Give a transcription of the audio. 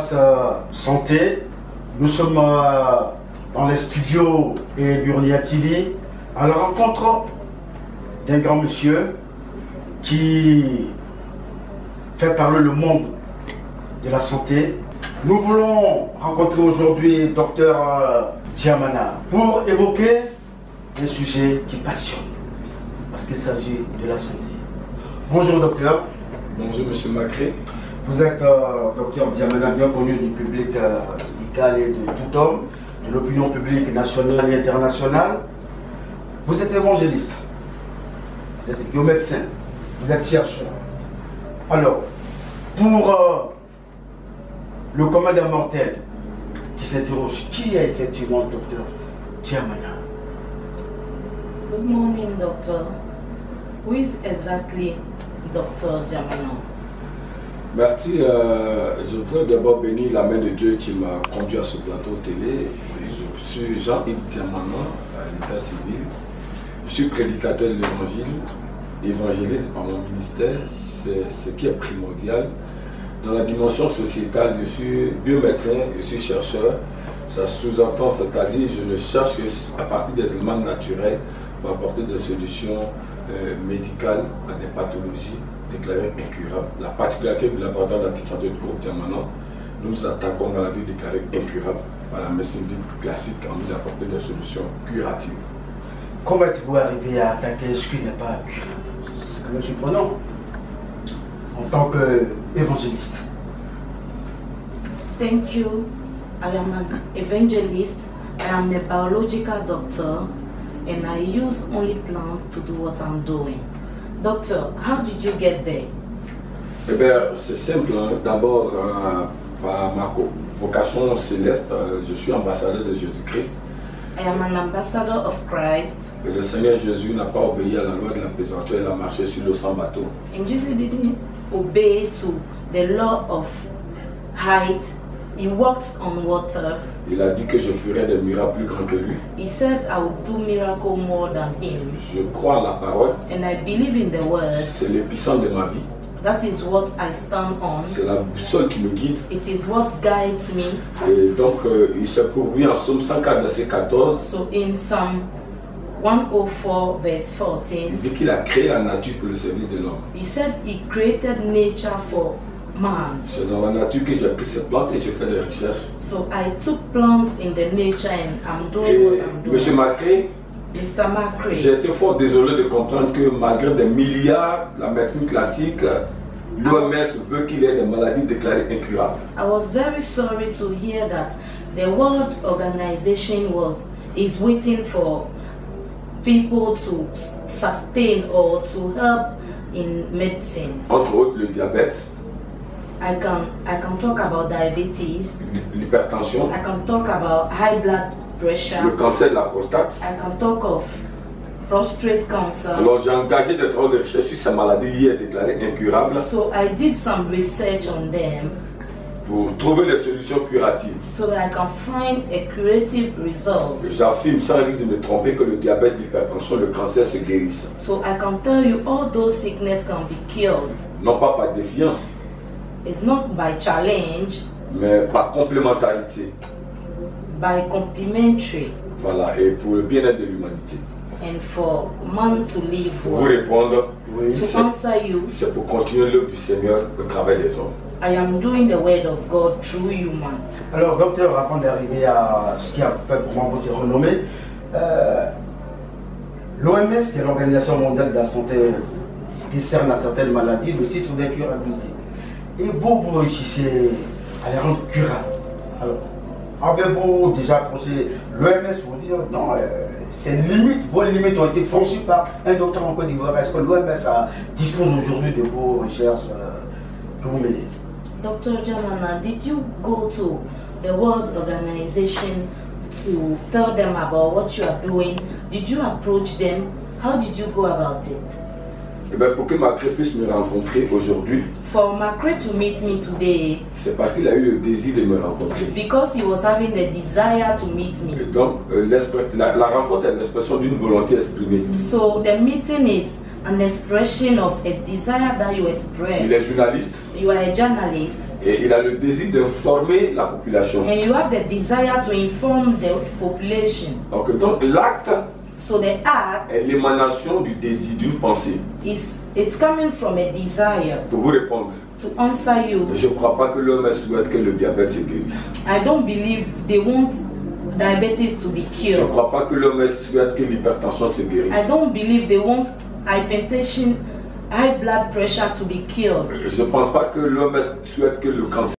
espace santé. Nous sommes dans les studios et Burnia TV à la rencontre d'un grand monsieur qui fait parler le monde de la santé. Nous voulons rencontrer aujourd'hui Dr Djamana pour évoquer un sujet qui passionne, parce qu'il s'agit de la santé. Bonjour docteur. Bonjour monsieur Macré. Vous êtes docteur Djamana, bien connu du public médical et de tout homme, de l'opinion publique nationale et internationale. Vous êtes évangéliste, vous êtes biomédecin, vous êtes chercheur. Alors, pour le commun des mortels qui s'interroge, qui est effectivement le docteur Djamana? Good morning, doctor. Who is exactly Dr. Djamana? Merci. Je voudrais d'abord bénir la main de Dieu qui m'a conduit à ce plateau télé. Je suis Jean-Yves Djamana, à l'état civil. Je suis prédicateur de l'évangile, évangéliste par mon ministère. C'est ce qui est primordial. Dans la dimension sociétale, je suis biomédecin, je suis chercheur. Ça sous-entend, c'est-à-dire je ne cherche qu'à partir des éléments naturels pour apporter des solutions médicales à des pathologies déclarées incurables. La particularité du laboratoire d'anti-santé du groupe Djamana, nous nous attaquons aux maladies déclarées incurables par la médecine classique en vue d'apporter des solutions curatives. Comment êtes-vous arrivé à attaquer ce qui n'est pas curable? C'est quand même surprenant en tant qu'évangéliste. Thank you. I am an evangelist. I am a biological doctor, and I use only plants to do what I'm doing. Doctor, how did you get there? Eh bien, c'est simple. D'abord, par ma vocation céleste, je suis ambassadeur de Jésus-Christ. I am an ambassador of Christ. Et le Seigneur Jésus n'a pas obéi à la loi de la pesanteur, il a marché sur l'eau sans bateau. And Jesus didn't obey to the law of height. He walked on water. Il a dit que je ferais des miracles plus grands que lui. He said I would do miracle more than him. Je crois en la parole. And I believe in the word. C'est l'épicentre de ma vie. That is what I stand on. C'est la boussole qui me guide. It is what guides me. Et donc, il s'est pourvu en Psaume 104, verset 14. So in Psalm 104, verse 14, Il dit qu'il a créé la nature pour le service de l'homme. he said he created nature for man. C'est dans la nature que j'ai pris ces plantes et j'ai fait des recherches. So I took plants in the nature and I'm doing what Et I'm doing. Monsieur Macré, Mr. Macri, j'ai été fort désolé de comprendre que malgré des milliards, la médecine classique, l'OMS veut qu'il y ait des maladies déclarées incurables. I was very sorry to hear that the World Organization is waiting for people to sustain or to help in medicine. Entre autres, le diabète, I can talk about diabetes. l'hypertension, I can talk about high blood pressure. le cancer de la prostate. I can talk of prostate cancer. Alors j'ai engagé des travaux de recherche sur ces maladies liées et déclarées incurables So I did some research on them pour trouver des solutions curatives. so that I can find a creative result. J'affirme sans risque de me tromper que le diabète, l'hypertension, le cancer se guérissent. So I can tell you all those sickness can be cured. Non pas par défiance, It's not by challenge, mais par complémentarité. by complementary, Voilà, et pour le bien-être de l'humanité. and for man to live Pour vous well. répondre, Oui. To answer you, c'est pour continuer l'œuvre du Seigneur au travers des hommes. I am doing the word of God through human. Alors docteur, avant d'arriver à ce qui a fait vraiment votre renommée, l'OMS, qui est l'Organisation mondiale de la santé, décerne à certaines maladies le titre d'incurabilité. Et vous réussissez à les rendre curables. Alors, avez-vous déjà approché l'OMS pour dire non, ces limites, vos limites ont été franchies par un docteur en Côte d'Ivoire? Est-ce que l'OMS dispose aujourd'hui de vos recherches que vous menez? Dr. Djamana, did you go to the World Organization to tell them about what you are doing? Did you approach them? How did you go about it? Et bien, pour que Macré puisse me rencontrer aujourd'hui, For Macri to meet me today, c'est parce qu'il a eu le désir de me rencontrer. it's because he was having the desire to meet Et me. donc, la rencontre est l'expression d'une volonté exprimée. So the meeting is an expression of a desire that you Il express. est journaliste You are a journalist et il a le désir d'informer la population. and you have the desire to inform the population. Donc l'acte So the act est l'émanation du désir, d'une pensée. it's coming from a desire. Pour vous répondre, To answer you, je ne crois pas que l'homme souhaite que le diabète se guérisse. I don't believe they want diabetes to be Je ne cured. crois pas que l'homme souhaite que l'hypertension se guérisse. I don't believe they want hypertension, high blood pressure to be cured. Je ne pense pas que l'homme souhaite que le cancer